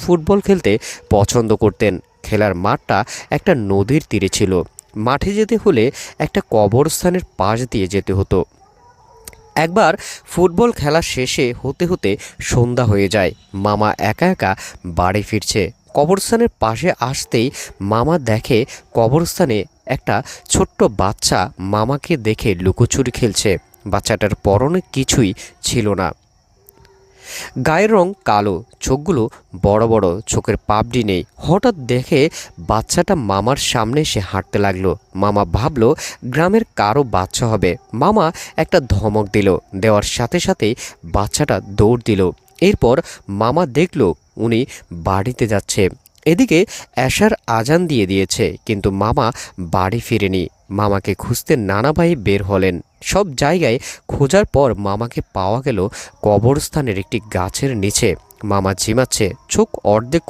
Football খেলতে পছন্দ করতেন। খেলার মাঠটা একটা নদীর তীরে ছিল। মাঠে যেতে হলে একটা কবরস্থানের পাশ দিয়ে যেতে হতো। একবার ফুটবল খেলা শেষে হতে হতে সন্ধ্যা হয়ে যায়। মামা একা একা বাড়ি ফিরছে। কবরস্থানের পাশে আসতেই মামা দেখে কবরস্থানে একটা ছোট্ট বাচ্চা মামাকে দেখে লুকোচুরি খেলছে। বাচ্চাটার পরনে কিছুই ছিল না, গায়ের রং কালো, চোখগুলো বড় বড়, চোখের পাপড়ি নেই। হঠাৎ দেখে বাচ্চাটা মামার সামনে এসে হাঁটতে লাগলো। মামা ভাবলো গ্রামের কারো বাচ্চা হবে। মামা একটা ধমক দিল, দেওয়ার সাথে সাথেই বাচ্চাটা দৌড় দিল। এরপর মামা দেখলো উনি বাড়িতে যাচ্ছে। এদিকে এশার আজান দিয়ে দিয়েছে, কিন্তু মামা বাড়ি ফিরেনি। মামাকে খুঁজতে নানা ভাই বের হলেন। সব জায়গায় খোঁজার পর মামাকে পাওয়া গেল কবরস্থানের একটি গাছের নিচে। মামা ঝিমাচ্ছে, চোখ অর্ধেক